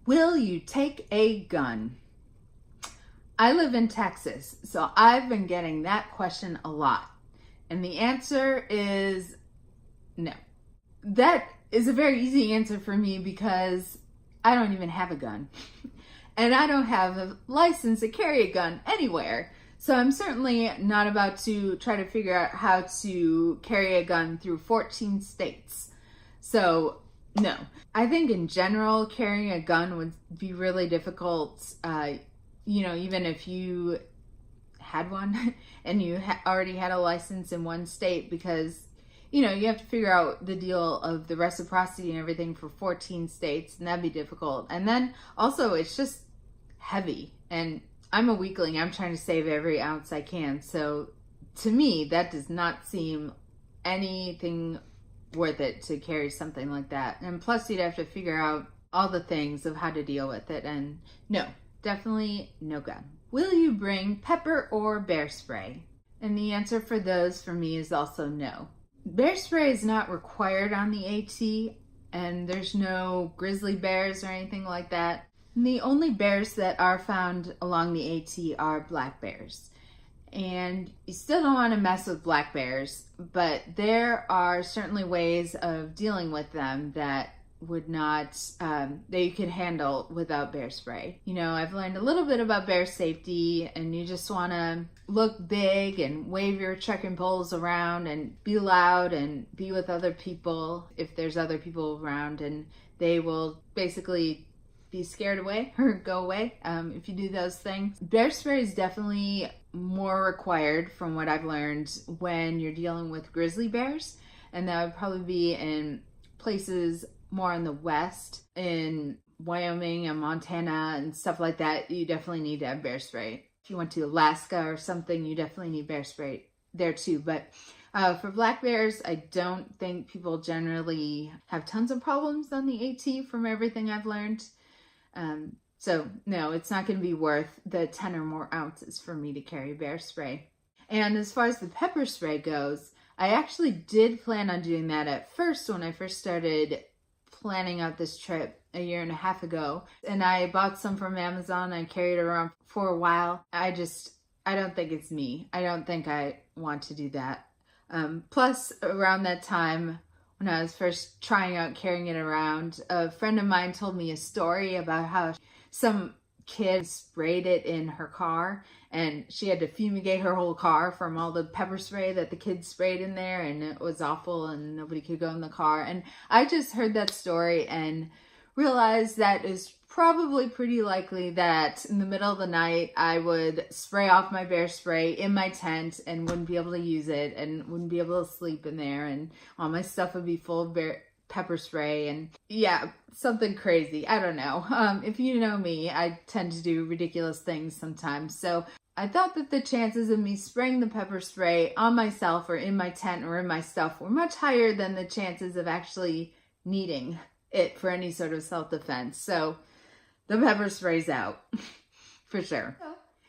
Will you take a gun? I live in Texas, so I've been getting that question a lot. And the answer is no. That is a very easy answer for me because I don't even have a gun. And I don't have a license to carry a gun anywhere. So I'm certainly not about to try to figure out how to carry a gun through 14 states. So no. I think in general, carrying a gun would be really difficult. Even if you had one and you already had a license in one state, because you have to figure out the deal of the reciprocity and everything for 14 states, and that'd be difficult. And then also it's just heavy, and I'm a weakling. I'm trying to save every ounce I can. So to me, that does not seem anything worth it to carry something like that. And plus you'd have to figure out all the things of how to deal with it. And no, definitely no gun. Will you bring pepper or bear spray? And the answer for those for me is also no. Bear spray is not required on the AT, and there's no grizzly bears or anything like that. And the only bears that are found along the AT are black bears. And you still don't want to mess with black bears, but there are certainly ways of dealing with them that would not, that you could handle without bear spray. I've learned a little bit about bear safety, and you just want to look big and wave your trekking poles around and be loud and be with other people if there's other people around, and they will basically be scared away or go away if you do those things. Bear spray is definitely more required from what I've learned when you're dealing with grizzly bears, and that would probably be in places more in the west, in Wyoming and Montana and stuff like that. You definitely need to have bear spray. If you went to Alaska or something, you definitely need bear spray there too. But for black bears, I don't think people generally have tons of problems on the AT from everything I've learned. So no, it's not going to be worth the 10 or more ounces for me to carry bear spray. And as far as the pepper spray goes, I actually did plan on doing that at first when I first started planning out this trip a year and a half ago. And I bought some from Amazon. I carried it around for a while. I don't think it's me. I don't think I want to do that. Plus, around that time, when I was first trying out carrying it around, a friend of mine told me a story about how some kid sprayed it in her car, and she had to fumigate her whole car from all the pepper spray that the kids sprayed in there, and it was awful and nobody could go in the car. And I just heard that story and realized that is probably pretty likely that in the middle of the night I would spray off my bear spray in my tent and wouldn't be able to use it and wouldn't be able to sleep in there, and all my stuff would be full of pepper spray, and yeah, something crazy. I don't know. If you know me, I tend to do ridiculous things sometimes. So I thought that the chances of me spraying the pepper spray on myself or in my tent or in my stuff were much higher than the chances of actually needing it for any sort of self-defense. So the pepper spray's out for sure.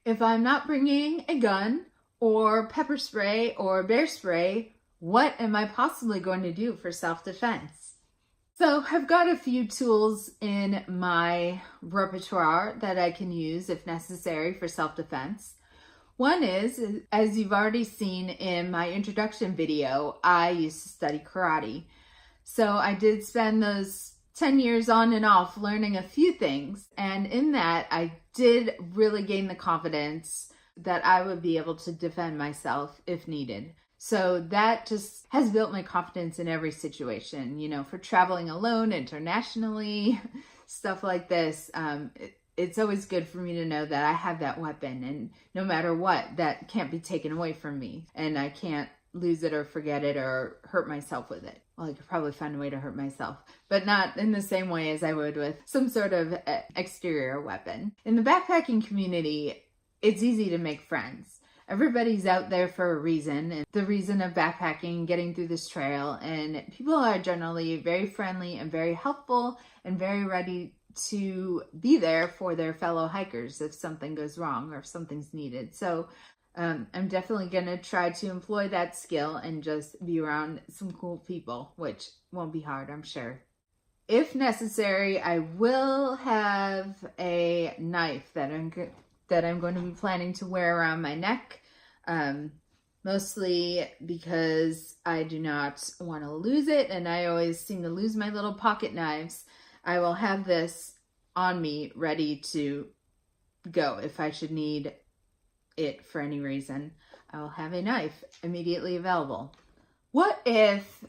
If I'm not bringing a gun or pepper spray or bear spray, what am I possibly going to do for self-defense? So I've got a few tools in my repertoire that I can use if necessary for self-defense. One is, as you've already seen in my introduction video, I used to study karate. So I did spend those 10 years on and off learning a few things. And in that, I did really gain the confidence that I would be able to defend myself if needed. So that just has built my confidence in every situation, for traveling alone internationally, stuff like this. It's always good for me to know that I have that weapon, and no matter what, that can't be taken away from me, and I can't lose it or forget it or hurt myself with it. Well, I could probably find a way to hurt myself, but not in the same way as I would with some sort of exterior weapon. In the backpacking community, it's easy to make friends. Everybody's out there for a reason, and the reason of backpacking, getting through this trail, and people are generally very friendly and very helpful and very ready to be there for their fellow hikers if something goes wrong or if something's needed. So I'm definitely going to try to employ that skill and just be around some cool people, which won't be hard, I'm sure. If necessary, I will have a knife that I'm going to be planning to wear around my neck, mostly because I do not want to lose it, and I always seem to lose my little pocket knives. I will have this on me ready to go if I should need it for any reason. I will have a knife immediately available. What if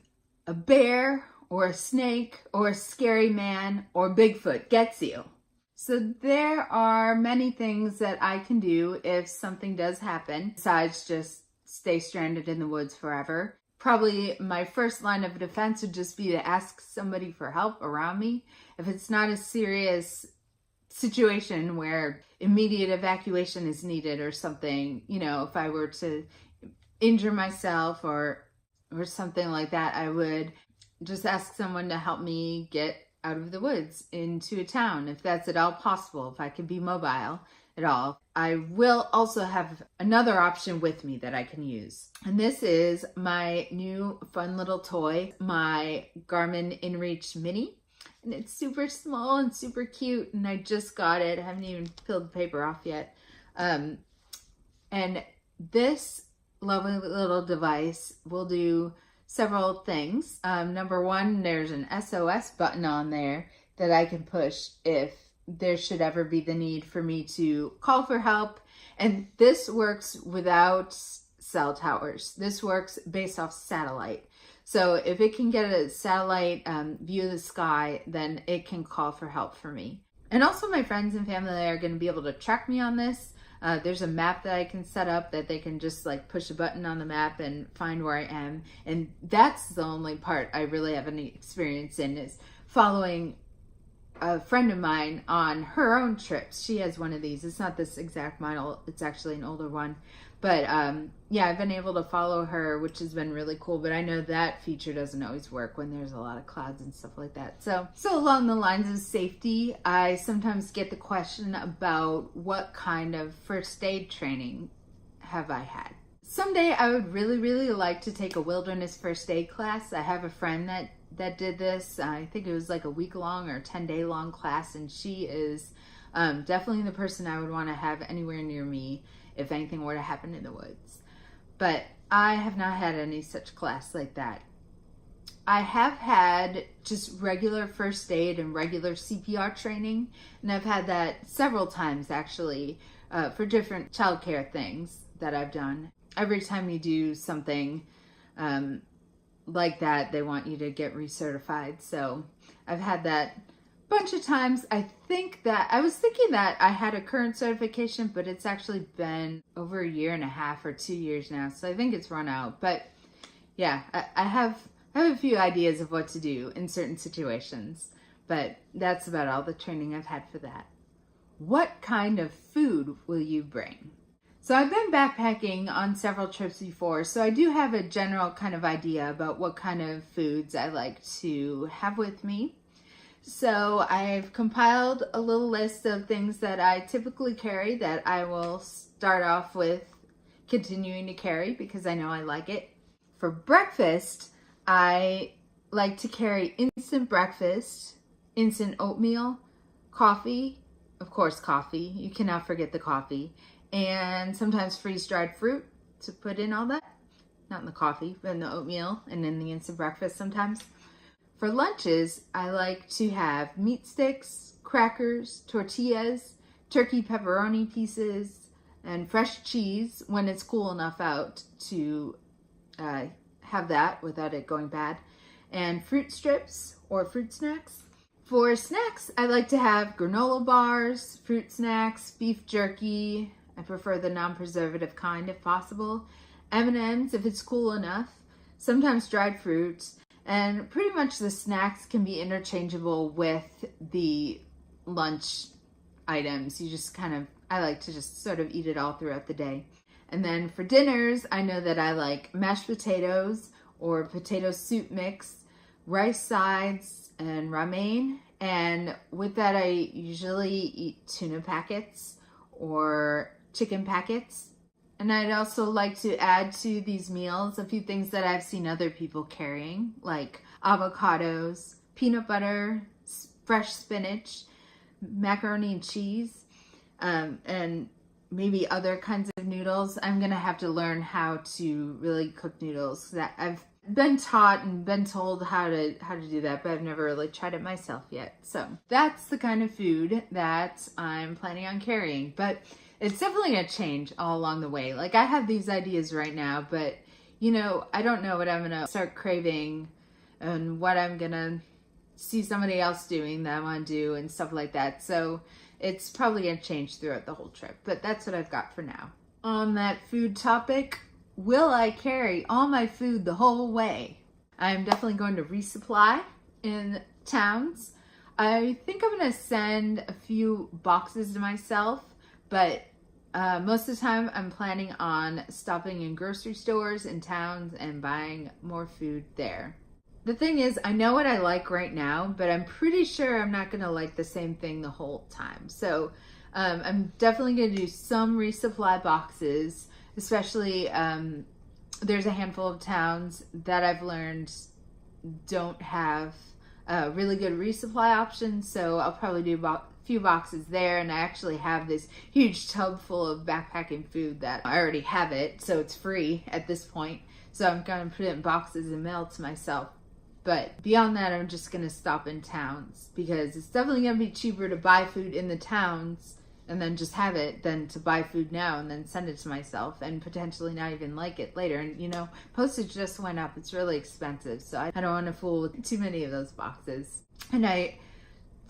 a bear or a snake or a scary man or Bigfoot gets you? So there are many things that I can do if something does happen besides just stay stranded in the woods forever. Probably my first line of defense would just be to ask somebody for help around me. If it's not a serious situation where immediate evacuation is needed or something, you know, if I were to injure myself or something like that, I would just ask someone to help me get out of the woods into a town, if that's at all possible, if I can be mobile at all. I will also have another option with me that I can use. And this is my new fun little toy, my Garmin InReach Mini. And it's super small and super cute, and I just got it. I haven't even peeled the paper off yet. And this lovely little device will do several things. Number one, there's an SOS button on there that I can push if there should ever be the need for me to call for help. And this works without cell towers. This works based off satellite. So if it can get a satellite view of the sky, then it can call for help for me. And also my friends and family are going to be able to track me on this. There's a map that I can set up that they can just like push a button on the map and find where I am. And that's the only part I really have any experience in, is following a friend of mine on her own trips. She has one of these. It's not this exact model. It's actually an older one. But yeah, I've been able to follow her, which has been really cool. But I know that feature doesn't always work when there's a lot of clouds and stuff like that. So along the lines of safety, I sometimes get the question about what kind of first aid training have I had. Someday I would really, really like to take a wilderness first aid class. I have a friend that did this. I think it was like a week-long or 10-day-long class, and she is definitely the person I would want to have anywhere near me if anything were to happen in the woods. But I have not had any such class like that. I have had just regular first aid and regular CPR training, and I've had that several times actually for different childcare things that I've done. Every time you do something like that, they want you to get recertified. So I've had that bunch of times. I was thinking that I had a current certification, but it's actually been over 1.5 years or 2 years now, so I think it's run out. But yeah, I have a few ideas of what to do in certain situations, but that's about all the training I've had for that. What kind of food will you bring? So I've been backpacking on several trips before, so I do have a general kind of idea about what kind of foods I like to have with me. So I've compiled a little list of things that I typically carry that I will start off with continuing to carry because I know I like it. For breakfast, I like to carry instant breakfast, instant oatmeal, coffee, of course coffee, you cannot forget the coffee, and sometimes freeze-dried fruit to put in all that. Not in the coffee, but in the oatmeal and in the instant breakfast sometimes. For lunches, I like to have meat sticks, crackers, tortillas, turkey pepperoni pieces, and fresh cheese when it's cool enough out to have that without it going bad, and fruit strips or fruit snacks. For snacks, I like to have granola bars, fruit snacks, beef jerky. I prefer the non-preservative kind if possible. M&Ms if it's cool enough. Sometimes dried fruit. And pretty much the snacks can be interchangeable with the lunch items. I like to just sort of eat it all throughout the day. And then for dinners, I know that I like mashed potatoes or potato soup mix, rice sides, and ramen. And with that, I usually eat tuna packets or chicken packets. And I'd also like to add to these meals a few things that I've seen other people carrying, like avocados, peanut butter, fresh spinach, macaroni and cheese, and maybe other kinds of noodles. I'm gonna have to learn how to really cook noodles. That I've been taught and been told how to do that, but I've never really tried it myself yet. So that's the kind of food that I'm planning on carrying, but it's definitely gonna change all along the way. Like, I have these ideas right now, but you know, I don't know what I'm gonna start craving and what I'm gonna see somebody else doing that I want to do and stuff like that. So it's probably gonna change throughout the whole trip, but that's what I've got for now. On that food topic, will I carry all my food the whole way? I'm definitely going to resupply in towns. I think I'm gonna send a few boxes to myself, but most of the time I'm planning on stopping in grocery stores in towns and buying more food there. The thing is, I know what I like right now, but I'm pretty sure I'm not gonna like the same thing the whole time. So I'm definitely gonna do some resupply boxes, especially there's a handful of towns that I've learned don't have really good resupply options. So I'll probably do a few boxes there, and I actually have this huge tub full of backpacking food that I already have it, so it's free at this point. So I'm gonna put it in boxes and mail it to myself. But beyond that, I'm just gonna stop in towns because it's definitely gonna be cheaper to buy food in the towns and then just have it than to buy food now and then send it to myself and potentially not even like it later. And you know, postage just went up. It's really expensive. So I don't want to fool with too many of those boxes. And I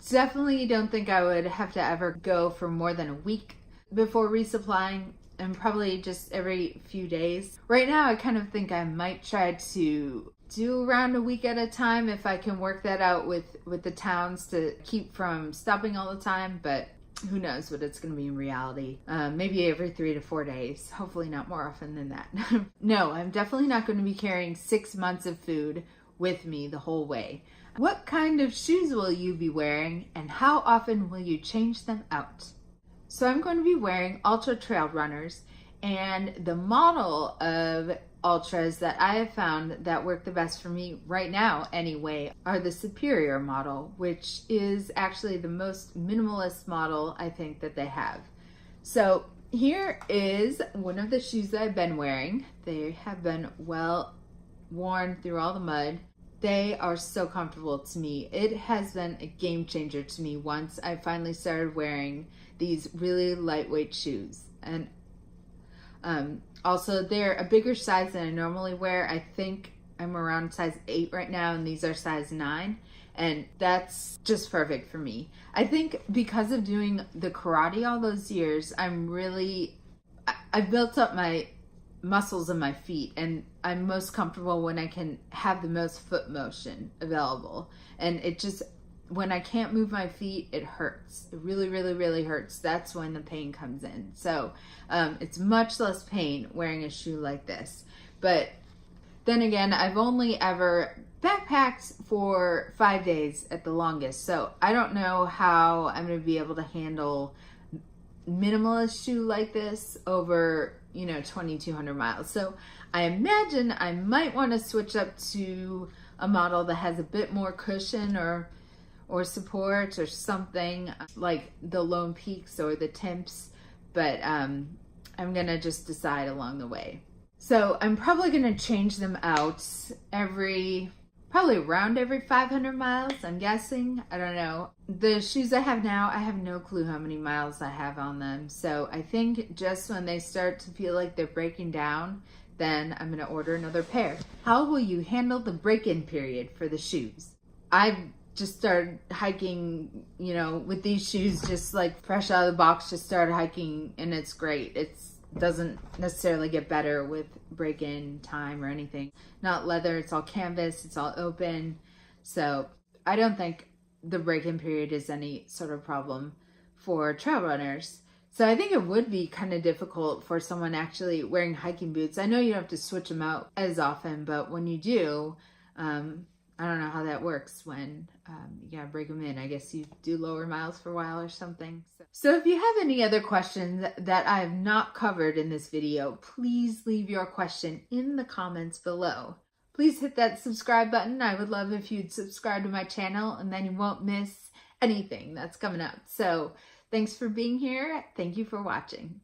definitely don't think I would have to ever go for more than a week before resupplying, and probably just every few days. Right now, I kind of think I might try to do around a week at a time if I can work that out with the towns to keep from stopping all the time, but who knows what it's going to be in reality. Maybe every 3 to 4 days, hopefully not more often than that. No, I'm definitely not going to be carrying 6 months of food with me the whole way. What kind of shoes will you be wearing, and how often will you change them out? So I'm going to be wearing Ultra Trail Runners, and the model of Ultras that I have found that work the best for me right now anyway are the Superior model, which is actually the most minimalist model I think that they have. So here is one of the shoes that I've been wearing. They have been well worn through all the mud. They are so comfortable to me. It has been a game changer to me once I finally started wearing these really lightweight shoes. And also, they're a bigger size than I normally wear. I think I'm around size 8 right now, and these are size 9. And that's just perfect for me. I think because of doing the karate all those years, I've built up my muscles in my feet, and I'm most comfortable when I can have the most foot motion available. And it just, when I can't move my feet, it hurts. It really, really, really hurts. That's when the pain comes in. So it's much less pain wearing a shoe like this. But then again, I've only ever backpacked for 5 days at the longest. So I don't know how I'm going to be able to handle minimalist shoe like this over, 2,200 miles. So I imagine I might want to switch up to a model that has a bit more cushion or support or something like the Lone Peaks or the Temps, but I'm gonna just decide along the way. So I'm probably gonna change them out probably around every 500 miles, I'm guessing. I don't know. The shoes I have now, I have no clue how many miles I have on them. So I think just when they start to feel like they're breaking down, then I'm gonna order another pair. How will you handle the break-in period for the shoes? I've just started hiking, with these shoes, just like fresh out of the box, just started hiking, and it's great. It doesn't necessarily get better with break-in time or anything. Not leather, it's all canvas, it's all open. So I don't think the break-in period is any sort of problem for trail runners. So I think it would be kind of difficult for someone actually wearing hiking boots. I know you don't have to switch them out as often, but when you do, I don't know how that works when you gotta break them in. I guess you do lower miles for a while or something. So if you have any other questions that I have not covered in this video, please leave your question in the comments below. please hit that subscribe button. I would love if you'd subscribe to my channel, and then you won't miss anything that's coming up. So thanks for being here. Thank you for watching.